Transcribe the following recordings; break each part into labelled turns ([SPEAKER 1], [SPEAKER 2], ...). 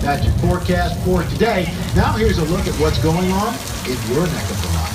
[SPEAKER 1] That's your forecast for today. Now here's a look at what's going on in your neck of the lot.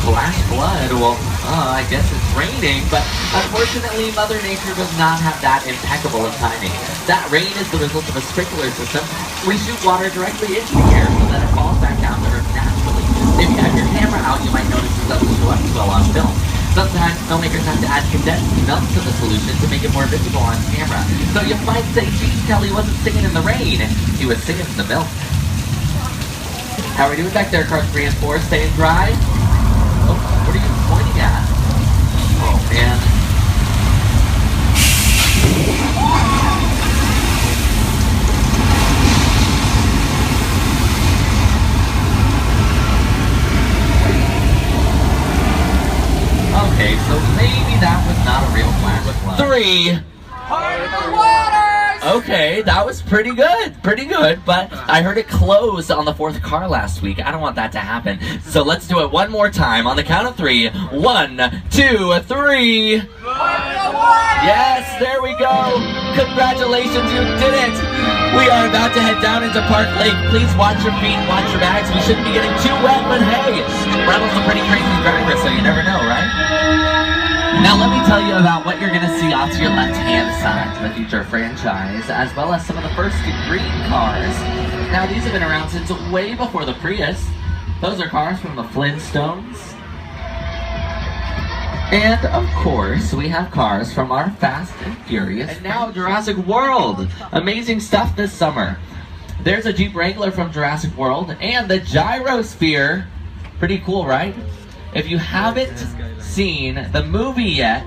[SPEAKER 2] Flash flood, well, I guess it's raining, but unfortunately Mother Nature does not have that impeccable of timing. That rain is the result of a sprinkler system. We shoot water directly into the air so that it falls back down to earth naturally. If you have your camera out, you might notice it doesn't show up well on film. Sometimes filmmakers have to add condensed milk to the solution to make it more visible on camera. So you might say, geez, Kelly wasn't singing in the rain, he was singing in the milk. How are we doing back there, cars 3 and 4, staying dry? Oh, what are you pointing at? Oh, man. Okay, so maybe that was not a real flash flood. 3. Okay, that was pretty good, but I heard it closed on the 4th car last week. I don't want that to happen. So let's do it one more time on the count of 3. 1, 2, 3. Yes, there we go. Congratulations, you did it. We are about to head down into Park Lake. Please watch your feet, watch your bags. We shouldn't be getting too wet, but hey, Rebel's a pretty crazy driver, so you never know, right? Now let me tell you about what you're going to see off to your left-hand side to the future franchise, as well as some of the first green cars. Now these have been around since way before the Prius. Those are cars from the Flintstones. And of course, we have cars from our Fast and Furious. And now Jurassic World! Amazing stuff this summer. There's a Jeep Wrangler from Jurassic World and the Gyrosphere. Pretty cool, right? If you haven't seen the movie yet,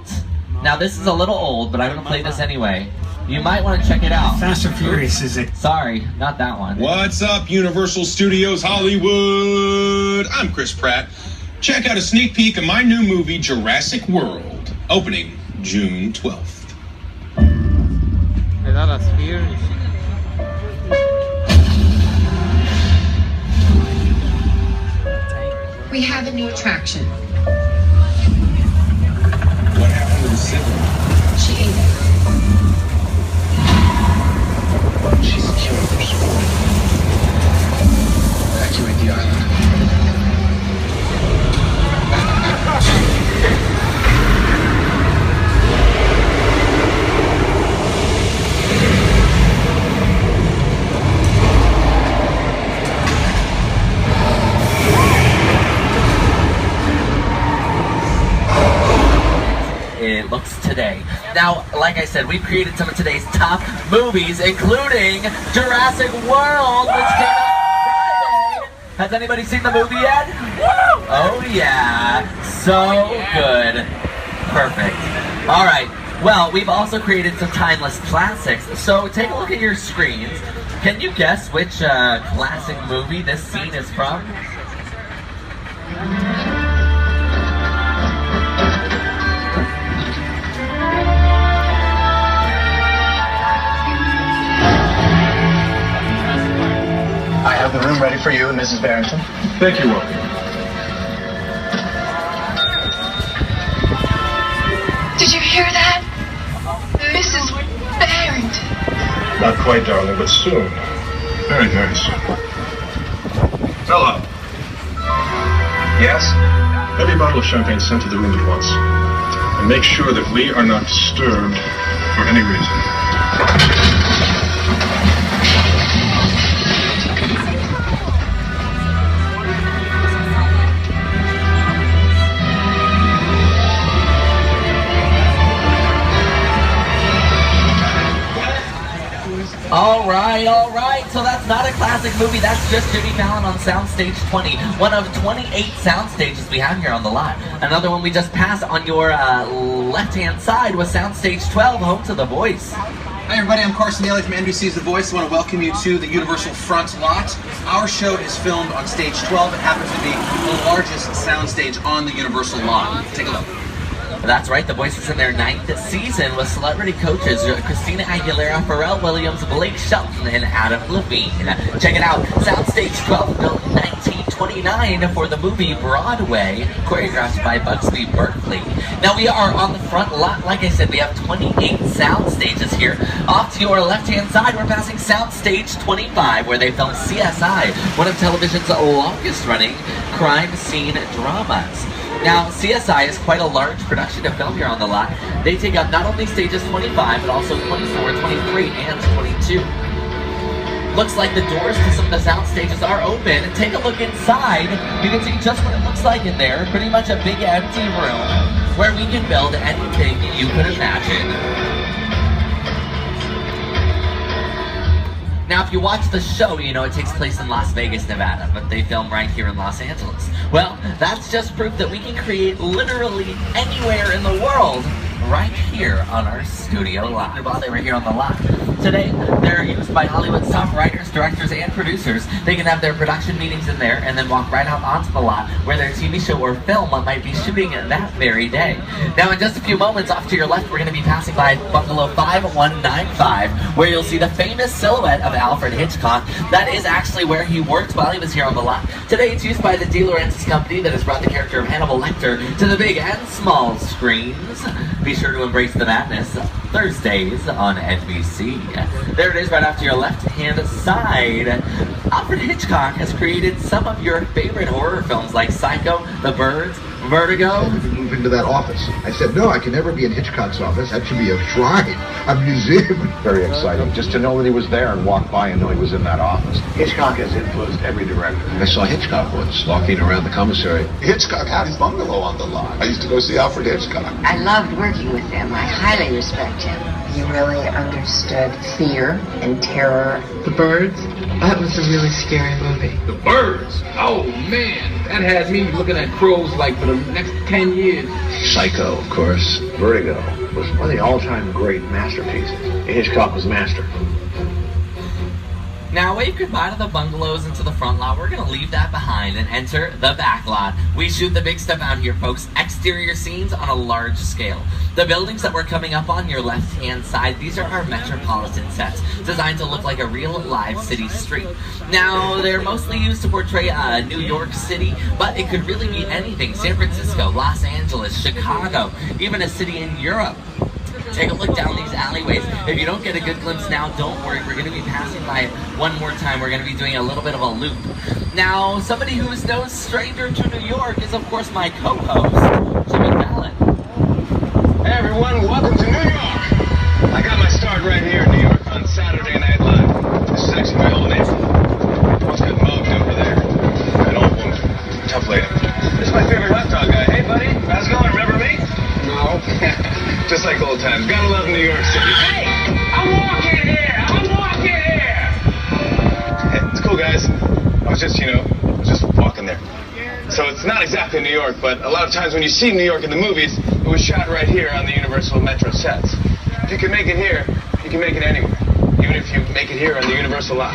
[SPEAKER 2] now this is a little old, but I'm going to play this anyway. You might want to check it out.
[SPEAKER 3] Fast and Furious, is it?
[SPEAKER 2] Sorry, not that one.
[SPEAKER 4] What's up, Universal Studios Hollywood? I'm Chris Pratt. Check out a sneak peek of my new movie, Jurassic World, opening June 12th.
[SPEAKER 5] We have a new attraction.
[SPEAKER 4] What happened to the sibling?
[SPEAKER 5] She ate it.
[SPEAKER 1] She's a killer. Evacuate the island.
[SPEAKER 2] It looks today. Now, like I said, we've created some of today's top movies, including Jurassic World, which came out Friday. Has anybody seen the movie yet? Oh yeah, so good. Perfect. All right, well, we've also created some timeless classics, so take a look at your screens. Can you guess which classic movie this scene is from?
[SPEAKER 1] I have the room ready for you and Mrs. Barrington.
[SPEAKER 4] Thank you, Wilkie.
[SPEAKER 5] Did you hear that? Mrs. Barrington.
[SPEAKER 4] Not quite, darling, but soon. Very, very soon. Hello.
[SPEAKER 1] Yes?
[SPEAKER 4] Every bottle of champagne sent to the room at once. And make sure that we are not disturbed for any reason.
[SPEAKER 2] All right, so that's not a classic movie, that's just Jimmy Fallon on Soundstage 20, one of 28 sound stages we have here on the lot. Another one we just passed on your left-hand side was Soundstage 12, home to The Voice.
[SPEAKER 6] Hi everybody, I'm Carson Daly from NBC's The Voice. I want to welcome you to the Universal Front Lot. Our show is filmed on stage 12. It happens to be the largest soundstage on the Universal lot. Take a look.
[SPEAKER 2] That's right, The Voice is in their 9th season with celebrity coaches Christina Aguilera, Pharrell Williams, Blake Shelton, and Adam Levine. Check it out, Soundstage 12, built in 29 for the movie Broadway, choreographed by Bugsby Berkeley. Now we are on the front lot. Like I said, we have 28 sound stages here. Off to your left-hand side, we're passing sound stage 25, where they filmed CSI, one of television's longest-running crime scene dramas. Now, CSI is quite a large production to film here on the lot. They take up not only stages 25, but also 24, 23, and 22. Looks like the doors to some of the sound stages are open. Take a look inside. You can see just what it looks like in there. Pretty much a big empty room where we can build anything you could imagine. Now, if you watch the show, you know it takes place in Las Vegas, Nevada, but they film right here in Los Angeles. Well, that's just proof that we can create literally anywhere in the world right here on our studio lot. While they were here on the lot today, they're used by Hollywood's top writers, directors, and producers. They can have their production meetings in there and then walk right out onto the lot where their TV show or film might be shooting that very day. Now, in just a few moments, off to your left, we're going to be passing by Bungalow 5195, where you'll see the famous silhouette of Alfred Hitchcock. That is actually where he worked while he was here on the lot. Today, it's used by the De Laurentiis company that has brought the character of Hannibal Lecter to the big and small screens. Be sure to embrace the madness Thursdays on NBC. There it is right off to your left-hand side. Alfred Hitchcock has created some of your favorite horror films like Psycho, The Birds, Vertigo.
[SPEAKER 1] Move into that office. I said, no, I can never be in Hitchcock's office. That should be a shrine, a museum.
[SPEAKER 3] Very exciting, just to know that he was there and walk by and know he was in that office. Hitchcock has influenced every director.
[SPEAKER 1] I saw Hitchcock once walking around the commissary. Hitchcock had his bungalow on the lot. I used to go see Alfred Hitchcock.
[SPEAKER 7] I loved working with him. I highly respect him. You really understood fear and terror.
[SPEAKER 8] The Birds? That was a really scary movie.
[SPEAKER 9] The Birds? Oh, man. That has me looking at crows like for the next 10 years.
[SPEAKER 1] Psycho, of course.
[SPEAKER 3] Vertigo was one of the all-time great masterpieces. Hitchcock was master.
[SPEAKER 2] Now, wave goodbye to the bungalows and to the front lot. We're going to leave that behind and enter the back lot. We shoot the big stuff out here, folks. Exterior scenes on a large scale. The buildings that we're coming up on your left-hand side, these are our metropolitan sets, designed to look like a real live city street. Now, they're mostly used to portray New York City, but it could really be anything. San Francisco, Los Angeles, Chicago, even a city in Europe. Take a look down these alleyways. If you don't get a good glimpse now, don't worry. We're going to be passing by it one more time. We're going to be doing a little bit of a loop. Now, somebody who's no stranger to New York is, of course, my co-host, Jimmy Fallon.
[SPEAKER 4] Hey everyone, welcome to New York. I got my start right here in New York on Saturday Night Live. This is actually my old neighborhood. Once got mugged over there. An old woman. Tough lady. This is my favorite hot dog guy. Hey buddy, how's it going? Remember me? No. Just like old times. Gotta love New York City. Hey! I'm walking here! I'm walking here! Hey, it's cool guys. I was just walking there. So it's not exactly New York, but a lot of times when you see New York in the movies, it was shot right here on the Universal Metro sets. If you can make it here, you can make it anywhere. Even if you make it here on the Universal lot.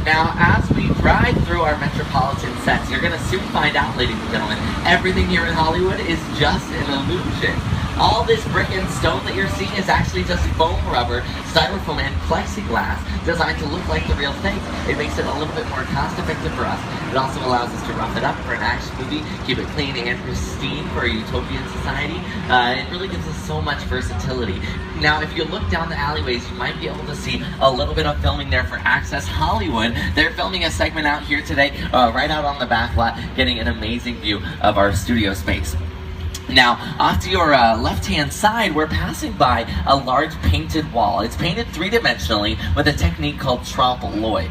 [SPEAKER 2] Now, as we drive through our metropolitan sets, you're going to soon find out, ladies and gentlemen, everything here in Hollywood is just an illusion. All this brick and stone that you're seeing is actually just foam rubber, styrofoam, and plexiglass designed to look like the real thing. It makes it a little bit more cost-effective for us. It also allows us to rough it up for an action movie, keep it clean and pristine for a utopian society. It really gives us so much versatility. Now, if you look down the alleyways, you might be able to see a little bit of filming there for Access Hollywood. They're filming a segment out here today, right out on the back lot, getting an amazing view of our studio space. Now, off to your left-hand side, we're passing by a large painted wall. It's painted three-dimensionally with a technique called trompe-l'oeil.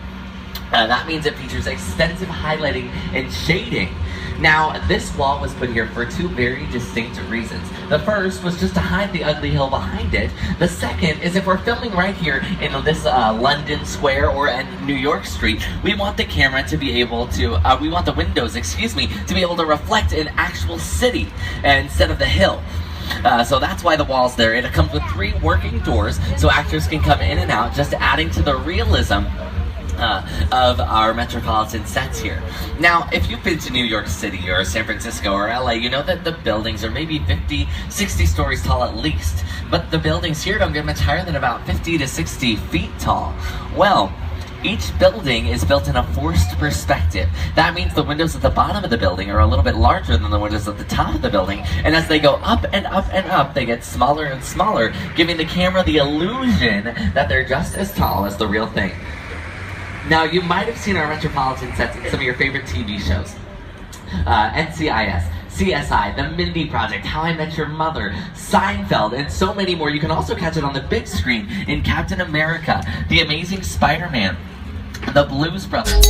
[SPEAKER 2] That means it features extensive highlighting and shading. Now, this wall was put here for two very distinct reasons. The first was just to hide the ugly hill behind it. The second is if we're filming right here in this London Square or at New York Street, we want the camera to be able to, we want the windows, to be able to reflect an actual city instead of the hill. So that's why the wall's there. It comes with 3 working doors so actors can come in and out, just adding to the realism of our metropolitan sets here. Now, if you've been to New York City or San Francisco or LA, you know that the buildings are maybe 50, 60 stories tall at least. But the buildings here don't get much higher than about 50 to 60 feet tall. Well, each building is built in a forced perspective. That means the windows at the bottom of the building are a little bit larger than the windows at the top of the building, and as they go up and up and up, they get smaller and smaller, giving the camera the illusion that they're just as tall as the real thing. Now, you might have seen our metropolitan sets in some of your favorite TV shows. NCIS, CSI, The Mindy Project, How I Met Your Mother, Seinfeld, and so many more. You can also catch it on the big screen in Captain America, The Amazing Spider-Man, The Blues Brothers.